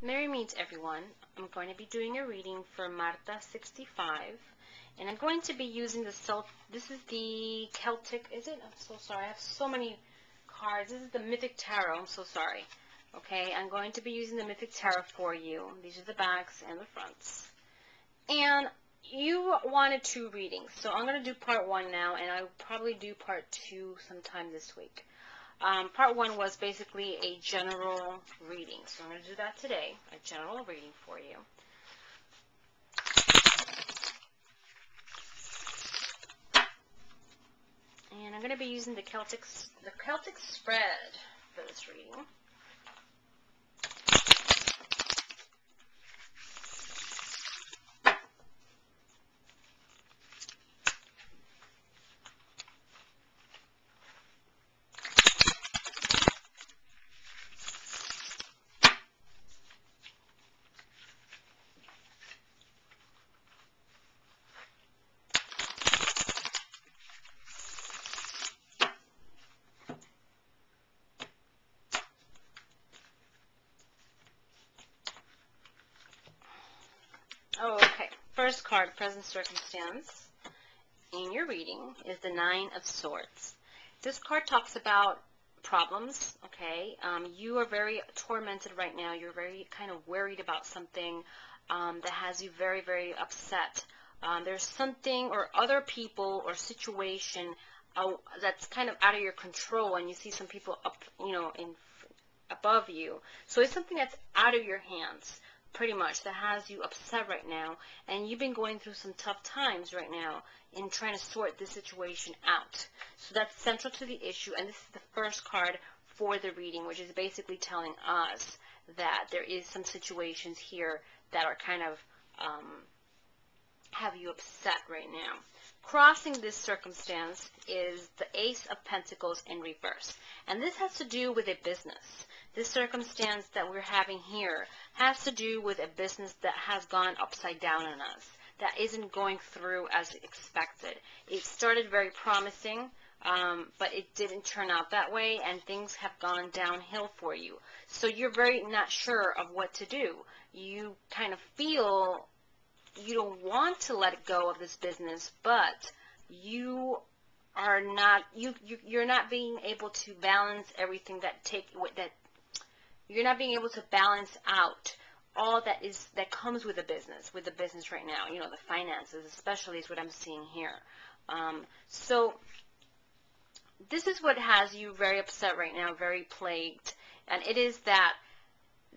Merry meet everyone. I'm going to be doing a reading for Maryta65, and I'm going to be using this is the Celtic, is it? I'm so sorry, I have so many cards. This is the Mythic Tarot, I'm so sorry. Okay, I'm going to be using the Mythic Tarot for you. These are the backs and the fronts. And you wanted 2 readings, so I'm going to do part 1 now, and I'll probably do part 2 sometime this week. Part 1 was basically a general reading, so I'm going to do that today, a general reading for you. And I'm going to be using the Celtic spread for this reading. Oh, okay. First card, present circumstance, in your reading is the 9 of Swords. This card talks about problems, okay? You are very tormented right now. You're very kind of worried about something that has you very, very upset. There's something or other people or situation that's kind of out of your control, and you see some people up, above you. So it's something that's out of your hands, pretty much, that has you upset right now, and you've been going through some tough times right now in trying to sort this situation out. So that's central to the issue, and this is the first card for the reading, which is basically telling us that there is some situations here that are kind of have you upset right now. Crossing this circumstance is the Ace of Pentacles in reverse, and this has to do with a business. This circumstance that we're having here has to do with a business that has gone upside down on us, that isn't going through as expected. It started very promising, but it didn't turn out that way, and things have gone downhill for you. So you're very not sure of what to do. You kind of feel you don't want to let go of this business, but you are not you're not being able to balance everything that you're not being able to balance out all that comes with the business right now. The finances especially is what I'm seeing here. So this is what has you very upset right now, very plagued, and it is that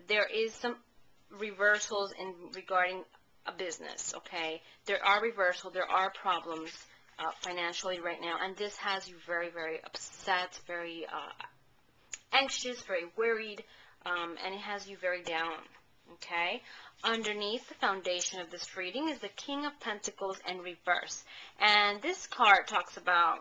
there is some reversals in regarding a business, okay? There are reversals, there are problems financially right now, and this has you very, very upset, very anxious, very worried, and it has you very down, okay? Underneath the foundation of this reading is the King of Pentacles in reverse, and this card talks about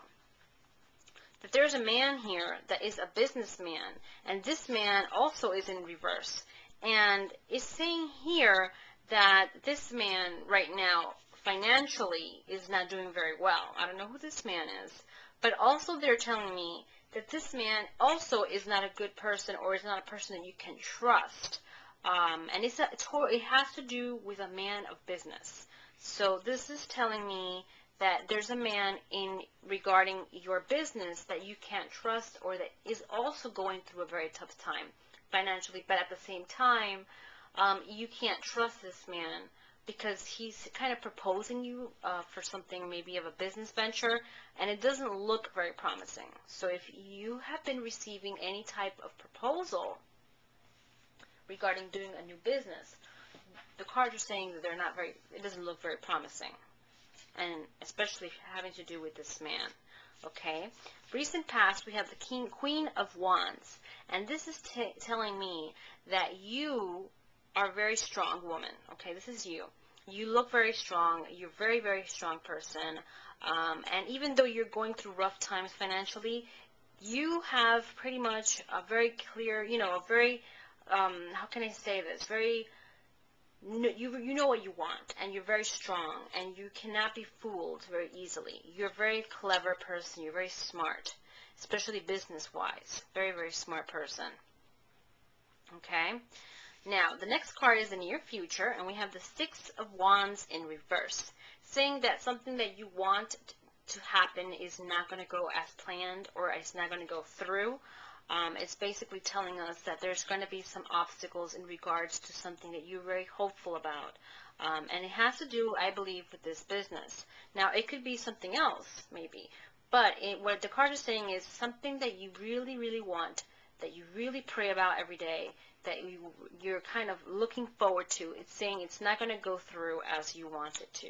that there's a man here that is a businessman, and this man also is in reverse, and it's saying here that this man right now financially is not doing very well. I don't know who this man is, but also they're telling me that this man also is not a good person, or is not a person that you can trust, and it has to do with a man of business. So this is telling me that there's a man regarding your business that you can't trust, or that is also going through a very tough time financially, but at the same time you can't trust this man because he's kind of proposing you for something, maybe of a business venture, and it doesn't look very promising. So if you have been receiving any type of proposal regarding doing a new business, the cards are saying that it doesn't look very promising, and especially having to do with this man. Okay, recent past, we have the Queen of Wands, and this is telling me that you are a very strong woman. Okay, this is you. You look very strong. You're a very, very strong person. And even though you're going through rough times financially, you have pretty much a very clear, a very, how can I say this? You know what you want, and you're very strong, and you cannot be fooled very easily. You're a very clever person. You're very smart, especially business-wise. Very, very smart person. Okay? Now, the next card is the near future, and we have the Six of Wands in reverse, saying that something that you want to happen is not going to go as planned, or it's not going to go through. It's basically telling us that there's going to be some obstacles in regards to something that you're very hopeful about. And it has to do, I believe, with this business. Now, it could be something else, maybe. But what the card is saying is something that you really, really want, that you really pray about every day, that you're kind of looking forward to. It's saying it's not going to go through as you want it to.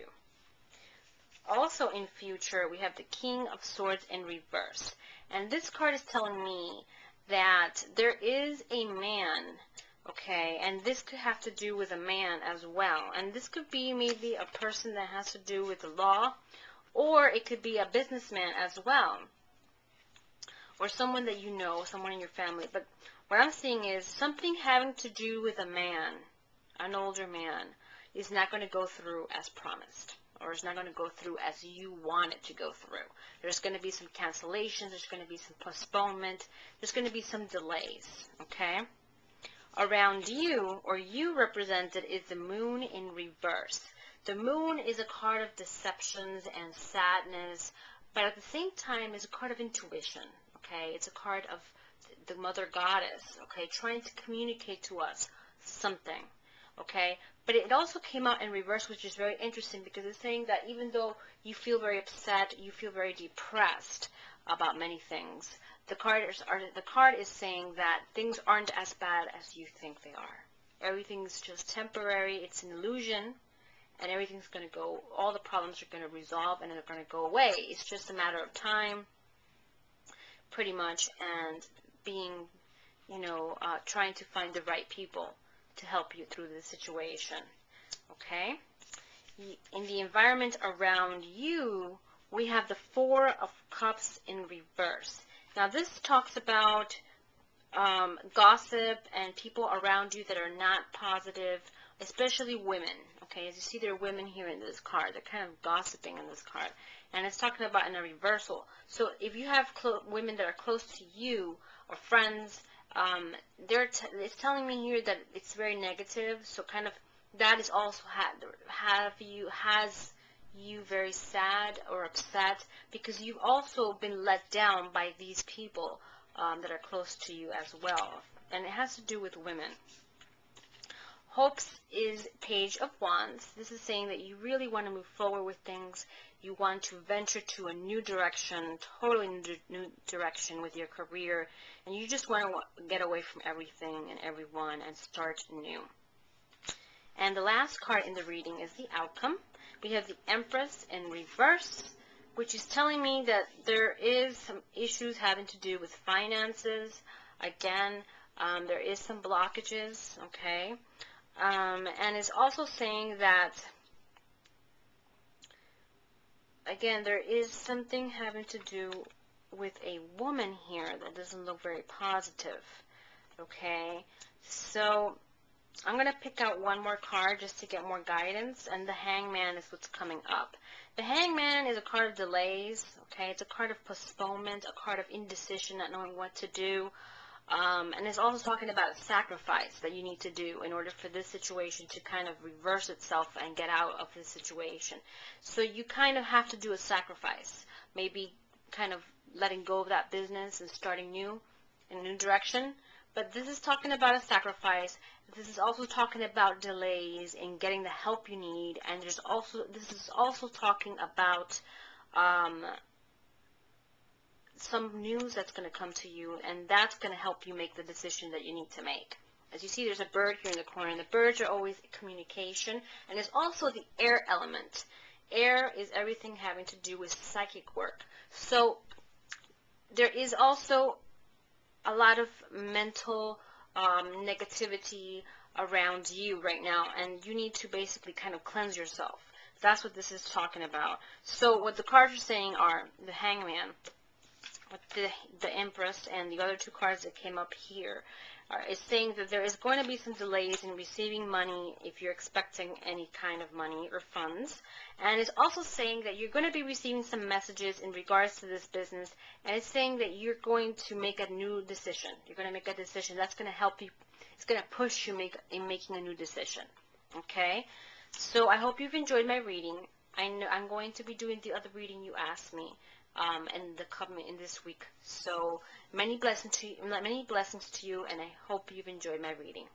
Also in future, we have the King of Swords in reverse. And this card is telling me that there is a man, okay, and this could have to do with a man as well. And this could be maybe a person that has to do with the law, or it could be a businessman as well, or someone that you know, someone in your family. But what I'm seeing is something having to do with a man, an older man, is not going to go through as promised, or it's not going to go through as you want it to go through. There's going to be some cancellations, there's going to be some postponement, there's going to be some delays, okay? Around you, or you represented, is the Moon in reverse. The Moon is a card of deceptions and sadness, but at the same time is a card of intuition, okay? It's a card of the Mother Goddess, okay, trying to communicate to us something, okay? But it also came out in reverse, which is very interesting, because it's saying that even though you feel very upset, you feel very depressed about many things, the card is saying that things aren't as bad as you think they are. Everything's just temporary, it's an illusion, and everything's going to go, all the problems are going to resolve and they're going to go away. It's just a matter of time, pretty much, and being, trying to find the right people to help you through this situation, okay? In the environment around you, we have the Four of Cups in reverse. Now, this talks about gossip and people around you that are not positive, especially women, okay? As you see, there are women here in this card. They're kind of gossiping in this card. And it's talking about in a reversal. So if you have women that are close to you or friends, it's telling me here that it's very negative. So kind of that is also has you very sad or upset, because you've also been let down by these people that are close to you as well. And it has to do with women. Hopes is Page of Wands. This is saying that you really want to move forward with things. You want to venture to a new direction, totally new direction with your career, and you just want to get away from everything and everyone and start new. And the last card in the reading is the Outcome. We have the Empress in reverse, which is telling me that there is some issues having to do with finances. Again, there is some blockages, okay? And it's also saying that, again, there is something having to do with a woman here that doesn't look very positive, okay? So I'm going to pick out one more card just to get more guidance, and the Hangman is what's coming up. The Hangman is a card of delays, okay? It's a card of postponement, a card of indecision, not knowing what to do. And it's also talking about a sacrifice that you need to do in order for this situation to kind of reverse itself and get out of this situation. So you kind of have to do a sacrifice, maybe kind of letting go of that business and starting new, in a new direction. But this is talking about a sacrifice. This is also talking about delays in getting the help you need. And this is also talking about some news that's going to come to you, and that's going to help you make the decision that you need to make. As you see, there's a bird here in the corner, and the birds are always communication, and there's also the air element. Air is everything having to do with psychic work. So there is also a lot of mental negativity around you right now, and you need to basically kind of cleanse yourself. That's what this is talking about. So what the cards are saying are the Hangman, with the Empress, and the other two cards that came up here is saying that there is going to be some delays in receiving money if you're expecting any kind of money or funds. And it's also saying that you're going to be receiving some messages in regards to this business, and it's saying that you're going to make a new decision. You're going to make a decision that's going to help you It's going to push you in making a new decision. Okay? So I hope you've enjoyed my reading. I'm going to be doing the other reading you asked me in this week. So many blessings to you, and I hope you've enjoyed my reading.